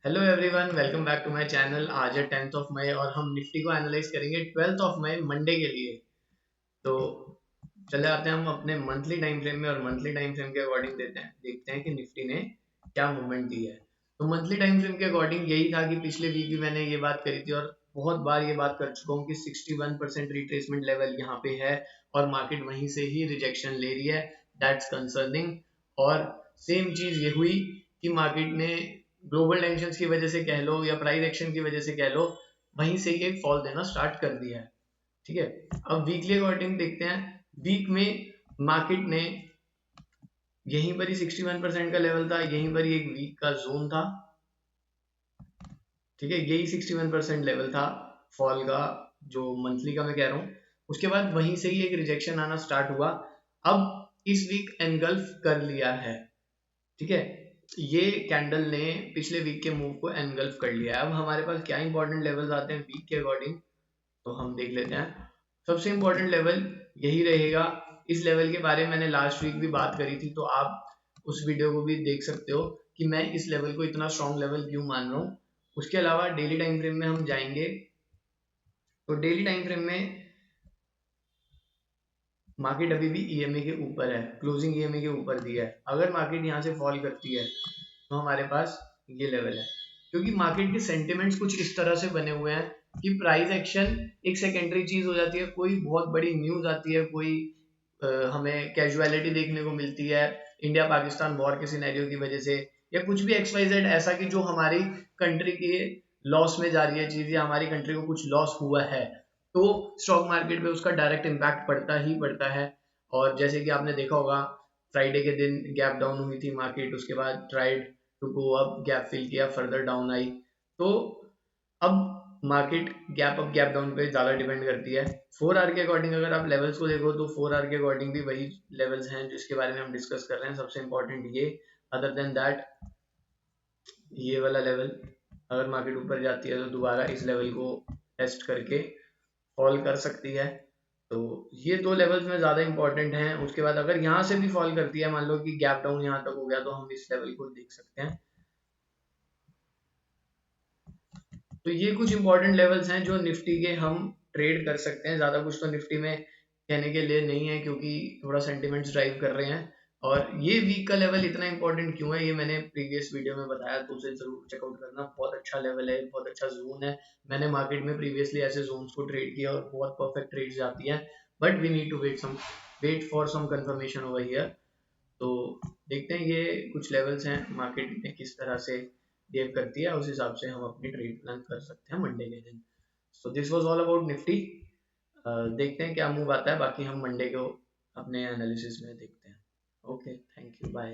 Hello everyone, welcome back to my channel. आज है 10th of May और हम निफ्टी को एनालाइज करेंगे 12th ऑफ मई मंडे के लिए। तो चले आते हैं हम अपने मंथली टाइम फ्रेम में और मंथली टाइम फ्रेम के अकॉर्डिंग देखते हैं कि निफ्टी ने क्या मूवमेंट दी है। तो मंथली टाइम फ्रेम के अकॉर्डिंग यही था कि पिछले वीक भी मैंने ये बात करी थी और बहुत बार ये बात कर चुका हूँ कि 61% रिट्रेसमेंट लेवल यहाँ पे है और मार्केट वहीं से ही रिजेक्शन ले रही है। That's concerning. और सेम चीज ये हुई कि मार्केट ने ग्लोबल टेंशन की वजह से कह लो या प्राइस एक्शन की वजह से कह लो, वहीं से ही एक फॉल देना स्टार्ट कर दिया है। ठीक है, अब वीकली अकॉर्डिंग देखते हैं। वीक में मार्केट ने यहीं पर ही 61% का लेवल था, यहीं पर ही एक वीक का जोन था। ठीक है, यही 61% लेवल था फॉल का, जो मंथली का मैं कह रहा हूँ। उसके बाद वहीं से ही एक रिजेक्शन आना स्टार्ट हुआ। अब इस वीक एनगल्फ कर लिया है। ठीक है, ये कैंडल ने पिछले वीक के मूव को एनगल्फ कर लिया है। अब हमारे पास क्या इंपॉर्टेंट लेवल्स आते हैं वीक के अकॉर्डिंग, तो हम देख लेते हैं। सबसे इंपॉर्टेंट लेवल यही रहेगा। इस लेवल के बारे में मैंने लास्ट वीक भी बात करी थी, तो आप उस वीडियो को भी देख सकते हो कि मैं इस लेवल को इतना स्ट्रॉन्ग लेवल क्यों मान रहा हूँ। उसके अलावा डेली टाइम फ्रेम में हम जाएंगे, तो डेली टाइम फ्रेम में मार्केट अभी भी ईएमए के ऊपर है, क्लोजिंग ईएमए के ऊपर दिया है। अगर मार्केट यहाँ से फॉल करती है तो हमारे पास ये लेवल है, क्योंकि मार्केट के सेंटिमेंट्स कुछ इस तरह से बने हुए हैं कि प्राइस एक्शन एक सेकेंडरी चीज हो जाती है। कोई बहुत बड़ी न्यूज आती है, कोई हमें कैजुअलिटी देखने को मिलती है इंडिया पाकिस्तान वॉर के सिनेरियो की वजह से, या कुछ भी एक्स वाई जेड ऐसा कि जो हमारी कंट्री के लॉस में जा रही है चीज, या हमारी कंट्री को कुछ लॉस हुआ है, तो स्टॉक मार्केट पे उसका डायरेक्ट इम्पैक्ट पड़ता ही पड़ता है। और जैसे कि आपने देखा होगा, फ्राइडे के दिन गैप डाउन हुई थी मार्केट, उसके बाद tried to go up, gap fill किया, फर्दर डाउन आई। तो अब market gap up gap down पे ज्यादा डिपेंड करती है। 4 आवर के अकॉर्डिंग अगर आप लेवल्स को देखो तो 4 आवर के अकॉर्डिंग भी वही लेवल्स हैं जिसके बारे में हम डिस्कस कर रहे हैं। सबसे इंपॉर्टेंट ये, अदर देन दैट, ये वाला लेवल, अगर मार्केट ऊपर जाती है तो दोबारा इस लेवल को टेस्ट करके फॉल कर सकती है। तो ये दो लेवल्स में ज्यादा इंपॉर्टेंट हैं। उसके बाद अगर यहाँ से भी फॉल करती है, मान लो कि गैप डाउन यहाँ तक हो गया, तो हम इस लेवल को देख सकते हैं। तो ये कुछ इंपॉर्टेंट लेवल्स हैं जो निफ्टी के हम ट्रेड कर सकते हैं। ज्यादा कुछ तो निफ्टी में कहने के लिए नहीं है, क्योंकि थोड़ा सेंटिमेंट्स ड्राइव कर रहे हैं। और ये वीक का लेवल इतना इंपॉर्टेंट क्यों है, ये मैंने प्रीवियस वीडियो में बताया, तो उसे जरूर चेकआउट करना। बहुत अच्छा लेवल है, बहुत अच्छा जोन है। मैंने मार्केट में प्रीवियसली ऐसे जोन्स को ट्रेड किया और बहुत परफेक्ट ट्रेड्स जाती हैं। But we need to wait for some confirmation over here. तो देखते हैं ये कुछ लेवल्स हैं, मार्केट में किस तरह से बिहेव करती है, उस हिसाब से हम अपनी ट्रेड प्लान कर सकते हैं मंडे के दिन। So this was all about Nifty. देखते हैं क्या मूव आता है, बाकी हम मंडे को अपने एनालिसिस में देखते हैं। Okay, thank you, bye.